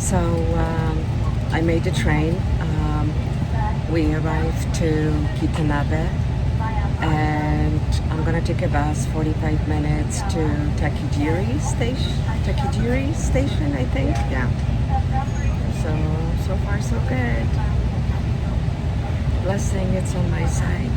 So I made the train. We arrived to Kitanabe, and I'm gonna take a bus 45 minutes to Takijiri station, I think. Yeah. So far so good. Blessing, it's on my side.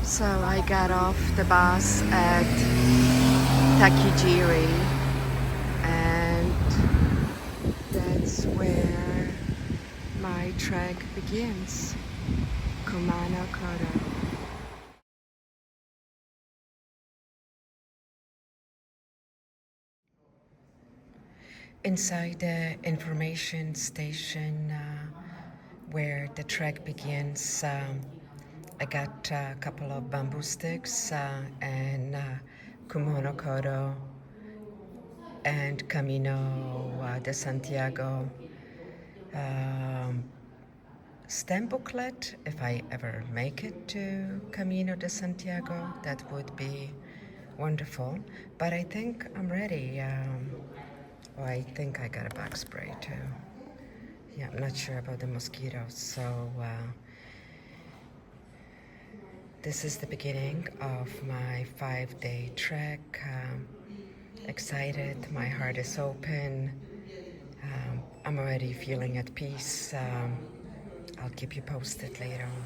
So I got off the bus at Takijiri, and that's where my trek begins. Kumano, Kodo. Inside the information station where the trek begins, I got a couple of bamboo sticks and Kumano Kodo and Camino de Santiago stamp booklet. If I ever make it to Camino de Santiago, that would be wonderful. But I think I'm ready. I think I got a bug spray too. Yeah, I'm not sure about the mosquitoes. So this is the beginning of my 5-day trek. Excited, my heart is open. I'm already feeling at peace. I'll keep you posted later on.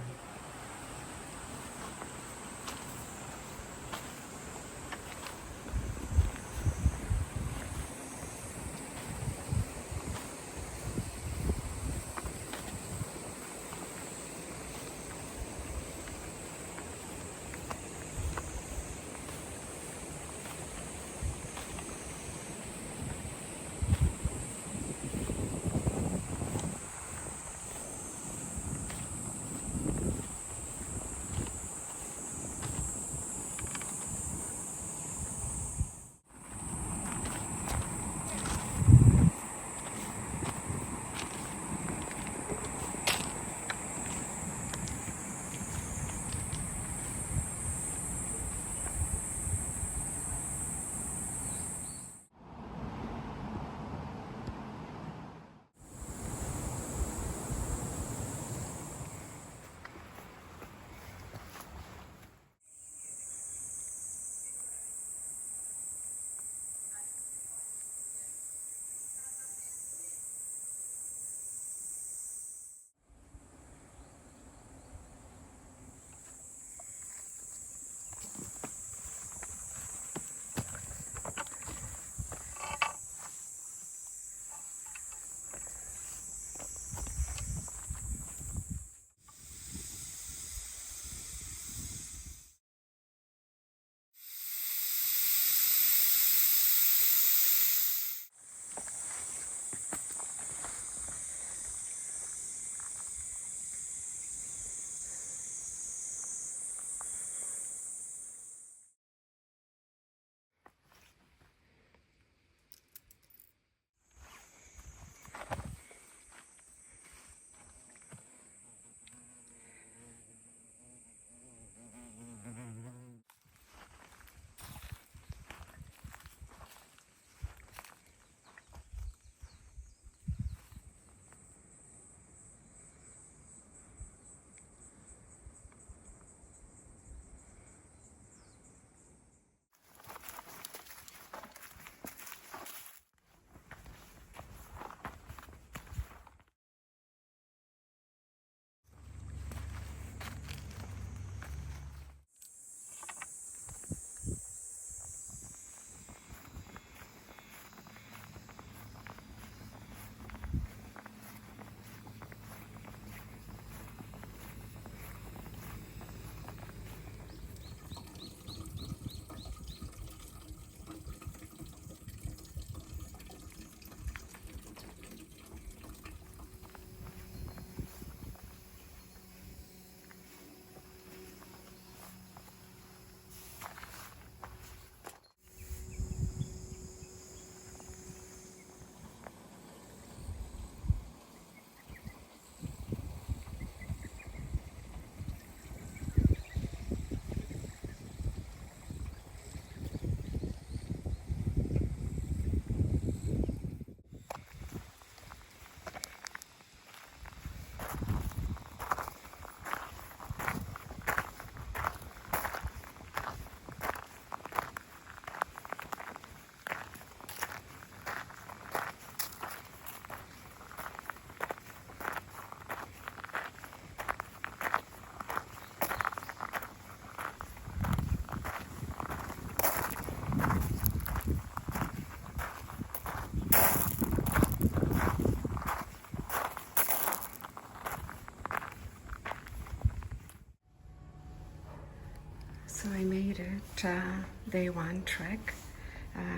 day one trek.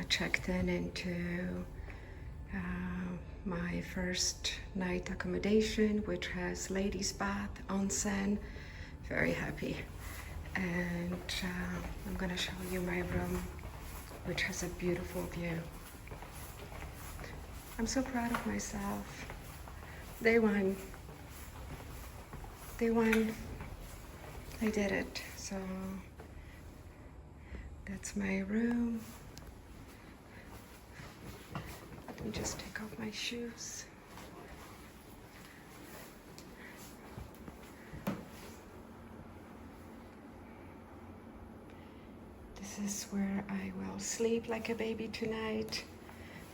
Checked in into my first night accommodation, which has ladies' bath, onsen. Very happy. And I'm gonna show you my room, which has a beautiful view. I'm so proud of myself. Day one, I did it. So that's my room. Let me just take off my shoes. This is where I will sleep like a baby tonight.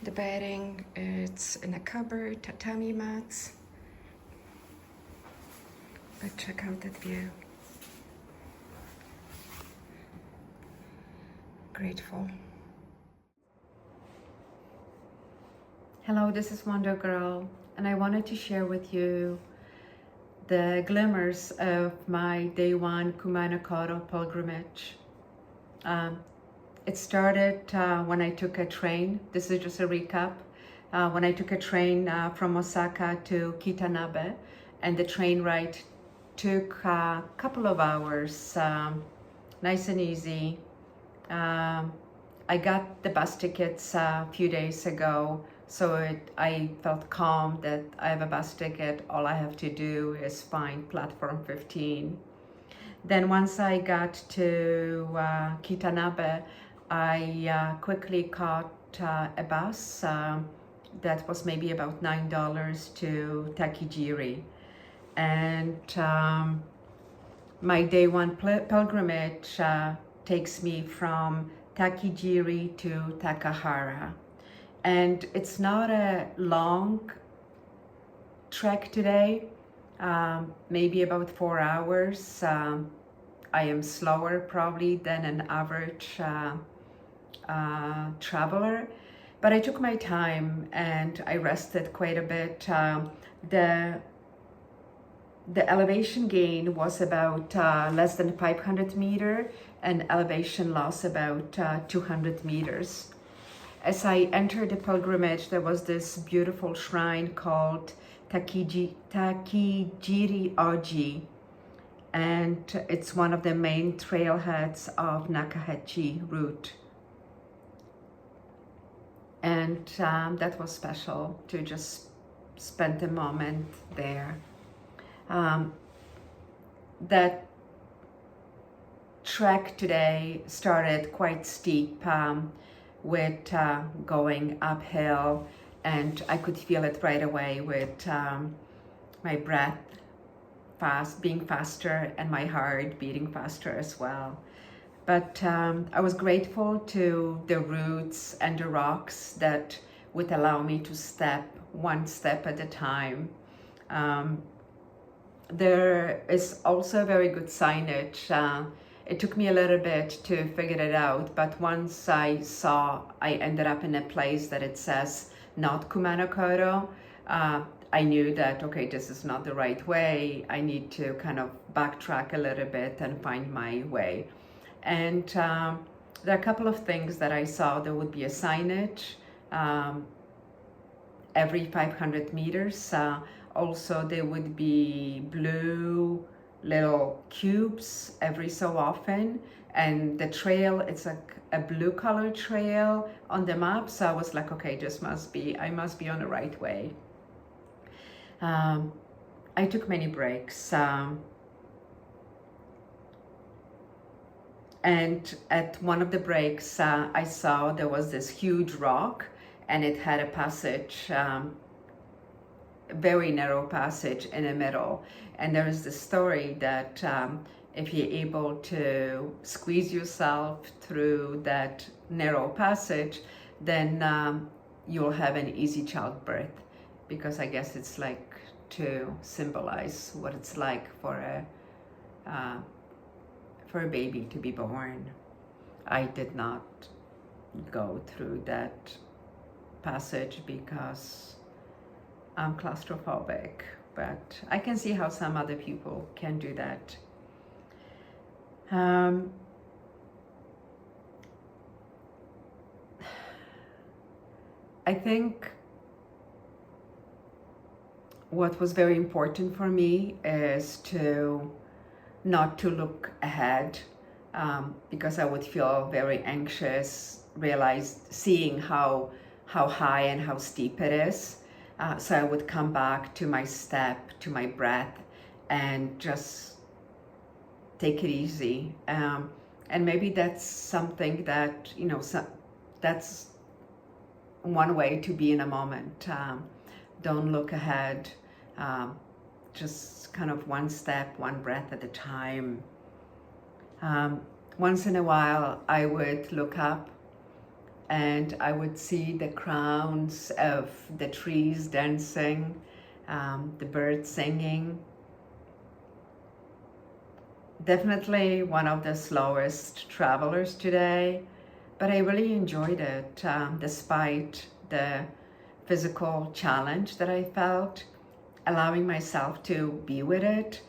The bedding, it's in a cupboard, tatami mats. But check out that view. Grateful. Hello, this is Wandergirl, and I wanted to share with you the glimmers of my day one Kumano Kodo pilgrimage. It started when I took a train. This is just a recap. When I took a train from Osaka to Kitanabe, and the train ride took a couple of hours, nice and easy. I got the bus tickets a few days ago, so I felt calm that I have a bus ticket. All I have to do is find platform 15. Then once I got to Kitanabe, I quickly caught a bus that was maybe about $9 to Takijiri. And my day one pilgrimage takes me from Takijiri to Takahara. And it's not a long trek today, maybe about 4 hours. I am slower probably than an average traveler, but I took my time and I rested quite a bit. The elevation gain was about less than 500 meters and elevation loss about 200 meters. As I entered the pilgrimage, there was this beautiful shrine called Takijiri Oji, and it's one of the main trailheads of Nakahachi route. And that was special to just spend a moment there. That trek today started quite steep with going uphill, and I could feel it right away with my breath being faster and my heart beating faster as well. But I was grateful to the roots and the rocks that would allow me to step one step at a time. There is also very good signage. It took me a little bit to figure it out, but once I ended up in a place that it says not Kumano Kodo, I knew that, okay, this is not the right way. I need to kind of backtrack a little bit and find my way. And there are a couple of things that I saw. There would be a signage every 500 meters. Also, there would be blue little cubes every so often, and the trail, it's like a blue color trail on the map. So I was like, okay, I must be on the right way. I took many breaks, and at one of the breaks I saw there was this huge rock, and it had a passage, very narrow passage in the middle. And there is this story that if you're able to squeeze yourself through that narrow passage, then you'll have an easy childbirth, because I guess it's like to symbolize what it's like for a baby to be born. I did not go through that passage because I'm claustrophobic, but I can see how some other people can do that. I think what was very important for me is to not to look ahead, because I would feel very anxious, seeing how high and how steep it is. So I would come back to my step, to my breath, and just take it easy. And maybe that's something that, that's one way to be in a moment. Don't look ahead. Just kind of one step, one breath at a time. Once in a while, I would look up and I would see the crowns of the trees dancing, the birds singing. Definitely one of the slowest travelers today, but I really enjoyed it, despite the physical challenge that I felt, allowing myself to be with it.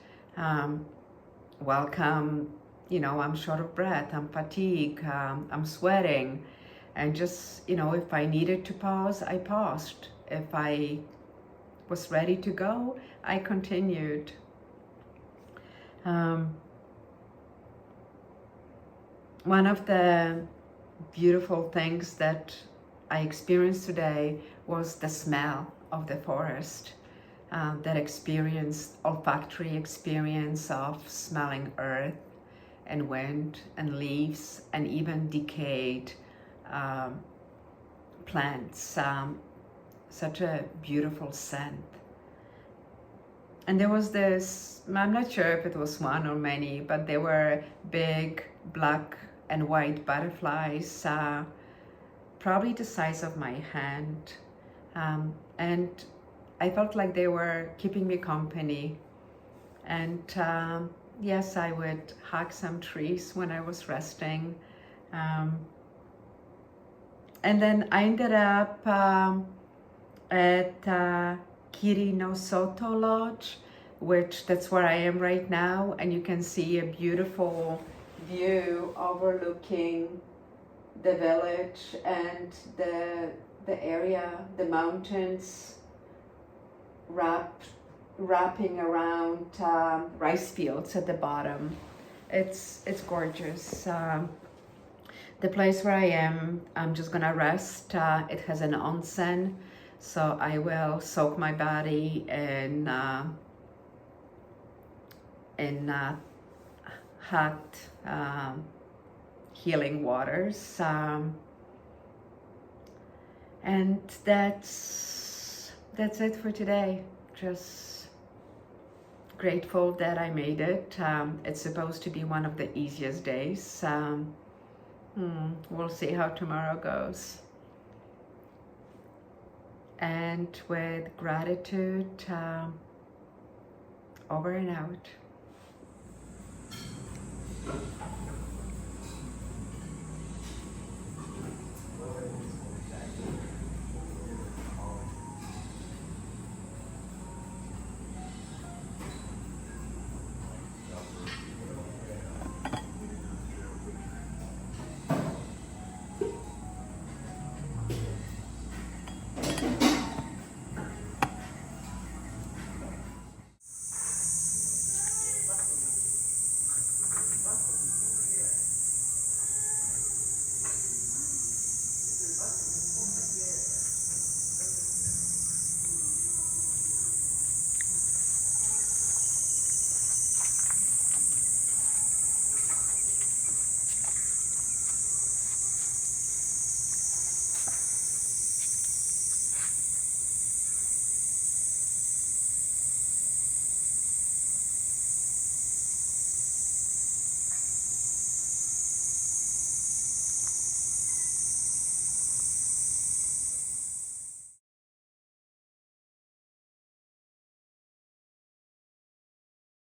Welcome, I'm short of breath, I'm fatigued, I'm sweating, and just, if I needed to pause, I paused. If I was ready to go, I continued. One of the beautiful things that I experienced today was the smell of the forest. That olfactory experience of smelling earth and wind and leaves and even decayed plants. Such a beautiful scent. And there was this, I'm not sure if it was one or many, but there were big black and white butterflies, probably the size of my hand. And I felt like they were keeping me company. And yes, I would hug some trees when I was resting. And then I ended up at Kiri no Soto Lodge, that's where I am right now. And you can see a beautiful view overlooking the village and the area, the mountains wrapping around rice fields at the bottom. It's gorgeous. The place where I am, I'm just gonna rest. It has an onsen, so I will soak my body in hot healing waters, and that's it for today. Just grateful that I made it. It's supposed to be one of the easiest days. We'll see how tomorrow goes. And with gratitude, over and out.